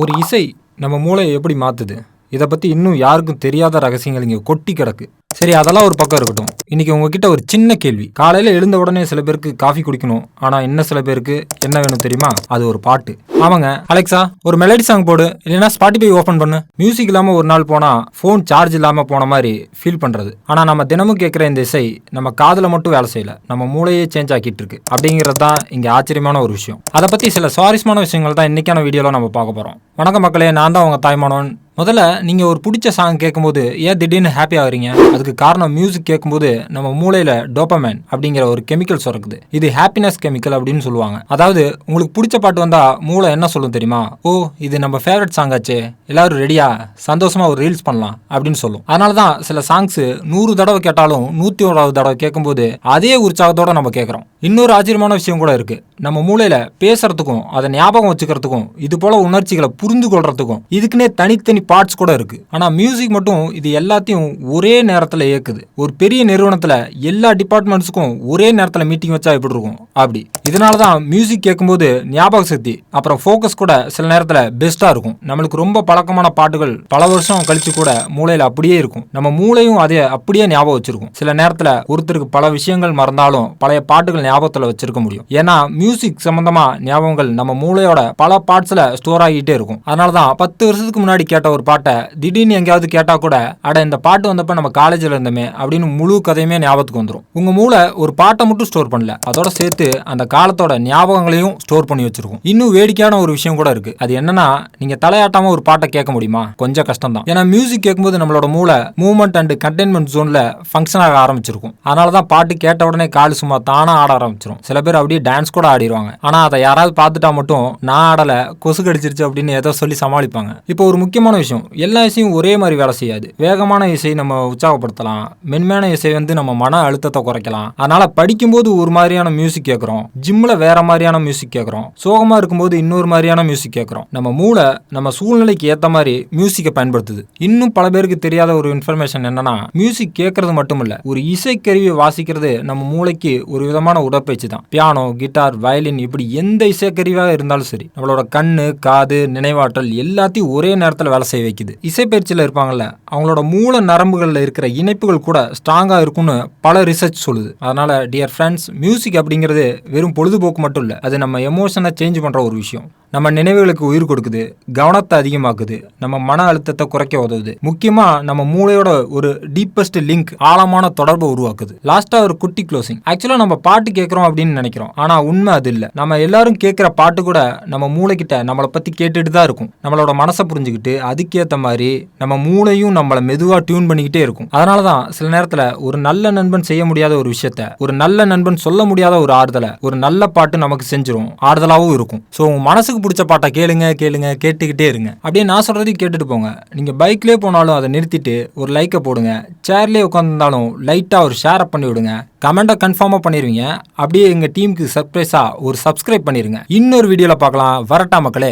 ஒரு இசை நம்ம மூளையை எப்படி மாற்றுது, இதை பற்றி இன்னும் யாருக்கும் தெரியாத ரகசியங்கள் இங்கே கொட்டி கிடக்கு. சரி, அதெல்லாம் ஒரு பக்கம் இருக்கட்டும். இன்னைக்கு உங்ககிட்ட ஒரு சின்ன கேள்வி. காலையில் எழுந்த உடனே சில பேருக்கு காஃபி குடிக்கணும், ஆனால் இன்னும் சில பேருக்கு என்ன வேணும் தெரியுமா? அது ஒரு பாட்டு. ஆமாங்க, அலெக்சா ஒரு மெலடி சாங் போடு, இல்லைன்னா ஸ்பாட்டிஃபை ஓப்பன் பண்ணு. மியூசிக் இல்லாமல் ஒரு நாள் போனால் ஃபோன் சார்ஜ் இல்லாமல் போன மாதிரி ஃபீல் பண்ணுறது. ஆனால் நம்ம தினமும் கேட்குற இந்த இசை நம்ம காதில் மட்டும் வேலை செய்யல, நம்ம மூளையே சேஞ்ச் ஆக்கிட்டு இருக்கு. அப்படிங்கிறது தான் இங்கே ஆச்சரியமான ஒரு விஷயம். அதை பற்றி சில சுவாரஸ்யமான விஷயங்கள் தான் இன்னைக்கான வீடியோவில் நம்ம பார்க்க போகிறோம். வணக்கம் மக்களே, நான் தான் உங்கள் தாய்மானவன். முதல்ல நீங்கள் ஒரு பிடிச்ச சாங் கேட்கும்போது ஏன் திடீர்னு ஹாப்பி ஆகுறீங்க? அதுக்கு காரணம் மியூசிக் கேட்கும்போது நம்ம மூளையில் டோபமைன் அப்படிங்கிற ஒரு கெமிக்கல் சுரக்குது. இது ஹாப்பினஸ் கெமிக்கல் அப்படின்னு சொல்லுவாங்க. அதாவது உங்களுக்கு பிடிச்ச பாட்டு வந்தா மூளை என்ன சொல்லும் தெரியுமா? ஓ, இது நம்ம ஃபேவரட் சாங் ஆச்சே, எல்லாரும் ரெடியா சந்தோஷமா ஒரு ரீல்ஸ் பண்ணலாம் அப்படின்னு சொல்லும். அதனால தான் சில சாங்ஸ் 100 தடவை கேட்டாலும் 101வது தடவை கேட்கும்போது அதே உற்சாகத்தோட நம்ம கேட்குறோம். இன்னொரு ஆச்சரியமான விஷயம் கூட இருக்கு. நம்ம மூளையில பேசுறதுக்கும் அதை ஞாபகம் வச்சுக்கிறதுக்கும் இது போல உணர்ச்சிகளை புரிந்து கொள்றதுக்கும் இதுக்குன்னே தனித்தனி பார்ட்ஸ் கூட இருக்கு. ஆனா மியூசிக் மட்டும் இது எல்லாத்தையும் ஒரே நேரத்துல இயக்குது. ஒரு பெரிய நிறுவனத்துல எல்லா டிபார்ட்மெண்ட்ஸுக்கும் ஒரே நேரத்துல மீட்டிங் வச்சா எப்படி இருக்கும் அப்படி. இதனாலதான் மியூசிக் கேட்கும்போது ஞாபக சக்தி அப்புறம் ஃபோக்கஸ் கூட சில நேரத்துல பெஸ்டா இருக்கும். நம்மளுக்கு ரொம்ப பழக்கமான பாட்டுகள் பல வருஷம் கழிச்சு கூட மூளையில அப்படியே இருக்கும். நம்ம மூளையும் அதை அப்படியே ஞாபகம் வச்சிருக்கும். சில நேரத்துல ஒருத்தருக்கு பல விஷயங்கள் மறந்தாலும் பழைய பாட்டுகள் ஞாபகத்துல வச்சிருக்க முடியும். ஏன்னா மியூசிக் சம்பந்தமா ஞாபகங்கள் நம்ம மூளையோட பல பார்ட்ஸ்ல ஸ்டோர் ஆகிட்டே இருக்கும். அதனாலதான் 10 வருஷத்துக்கு முன்னாடி கேட்ட ஒரு பாட்டை திடீர்னு எங்கேயாவது கேட்டா கூட அட இந்த பாட்டு வந்தப்ப நம்ம காலேஜ்ல இருந்தோமே அப்படின்னு முழு கதையுமே ஞாபகத்துக்கு வந்துடும். உங்க மூளை ஒரு பாட்டை மட்டும் ஸ்டோர் பண்ணல, அதோட சேர்த்து அந்த காலத்தோட ஞாபகங்களையும் ஸ்டோர் பண்ணி வச்சிருக்கும். இன்னும் வேடிக்கையான ஒரு விஷயம் கூட இருக்கு. அது என்னன்னா, நீங்க தலையாட்டாம ஒரு பாட்டை கேட்க முடியுமா? கொஞ்சம் கஷ்டம் தான். ஏன்னா மியூசிக் கேட்கும்போது நம்மளோட மூளை மூவ்மெண்ட் அண்ட் கண்டெய்ன்மெண்ட் ஜோன்ல ஃபங்க்ஷன் ஆக ஆரம்பிச்சிருக்கும். அதனாலதான் பாட்டு கேட்ட உடனே கால் சும்மா தானா ஆட ஆரம்பிச்சிடும். சில பேர் அப்படியே டான்ஸ் கூட ஆடிடுவாங்க. ஆனா அதை யாராவது பார்த்துட்டா மட்டும் நான் ஆடல, கொசு கடிச்சிருச்சு அப்படின்னு ஏதோ சொல்லி சமாளிப்பாங்க. இப்போ ஒரு முக்கியமான விஷயம், எல்லா இசையும் ஒரே மாதிரி வேலை செய்யாது. வேகமான இசை நம்ம உற்சாகப்படுத்தலாம், மென்மையான இசை நம்ம மன அழுத்தத்தை குறைக்கலாம். அதனால படிக்கும்போது ஒரு மாதிரியான மியூசிக் கேட்கறோம், ஜிம்ல வேற மாதிரியான மியூசிக் கேட்கறோம், சோகமா இருக்கும்போது இன்னொரு மாதிரியான மியூசிக் கேட்கறோம். நம்ம மூளை நம்ம சூழ்நிலைக்கு ஏத்த மாதிரி மியூசிக்கை பயன்படுத்துது. இன்னும் பல பேருக்கு தெரியாத ஒரு இன்ஃபர்மேஷன் என்னன்னா, மியூசிக் கேட்கறது மட்டும் இல்ல, ஒரு இசைக்கருவியை வாசிக்கிறது நம்ம மூளைக்கு ஒரு விதமான உடற்பயிற்சி தான். பியானோ, கிட்டார், வயலின் இப்படி எந்த இசைக்கருவியாக இருந்தாலும் சரி, நம்மளோட கண்ணு, காது, நினைவாற்றல் எல்லாத்தையும் ஒரே நேரத்தில் வேலை செய்ய வைக்குது. இசைப்பயிற்சியில் இருப்பாங்கல்ல, அவங்களோட மூல நரம்புகளில் இருக்கிற இணைப்புகள் கூட ஸ்ட்ராங்கா இருக்கும்னு பல ரிசர்ச் சொல்லுது. அதனால டியர் ஃப்ரெண்ட்ஸ், மியூசிக் அப்படிங்கிறது வெறும் பொழுதுபோக்கு மட்டும் இல்ல, அது நம்ம எமோஷனை சேஞ்ச் பண்ற ஒரு விஷயம். நம்ம நினைவுகளுக்கு உயிர் கொடுக்குது, கவனத்தை அதிகமாக்குது, நம்ம மன அழுத்தத்தை குறைக்க உதவுது. முக்கியமா நம்ம மூளையோட ஒரு டீப்பஸ்ட் லிங்க், ஆழமான தொடர்பை உருவாக்குது. லாஸ்டா ஒரு குட்டி க்ளோசிங். ஆக்சுவலா நம்ம பாட்டு கேட்கறோம் அப்படின்னு நினைக்கிறோம், ஆனா உண்மை அது இல்ல. நம்ம எல்லாரும் கேட்கிற பாட்டு கூட நம்ம மூளைக்கிட்ட நம்மளை பத்தி கேட்டுட்டு தான் இருக்கும். நம்மளோட மனசை புரிஞ்சுக்கிட்டு அதுக்கேற்ற மாதிரி நம்ம மூளையும் நம்மளை மெதுவா டியூன் பண்ணிக்கிட்டே இருக்கும். அதனாலதான் சில நேரத்துல ஒரு நல்ல நண்பன் செய்ய முடியாத ஒரு விஷயத்த ஒரு நல்ல நண்பன் சொல்ல முடியாத ஒரு ஆறுதலை ஒரு நல்ல பாட்டு நமக்கு செஞ்சிரும், ஆறுதலாவும் இருக்கும். ஸோ உங்க மனசுக்கு பிடிச்ச பாட்டை கேளுங்க கேளுங்க, கேட்டுக்கிட்டே இருங்க. அப்படியே நான் சொல்றதையும் கேட்டுட்டு போங்க. நீங்க பைக்லேயே போனாலும் அதை நிறுத்திட்டு ஒரு லைக்கை போடுங்க. சேர்லேயே உட்காந்துருந்தாலும் லைட்டா ஒரு ஷேர் பண்ணி விடுங்க. கமெண்டை கன்ஃபார்மா பண்ணிருவீங்க. அப்படியே எங்க டீமுக்கு சர்ப்ரைஸா ஒரு சப்ஸ்கிரைப் பண்ணிருங்க. இன்னொரு வீடியோல பார்க்கலாம். வரட்டா மக்களே.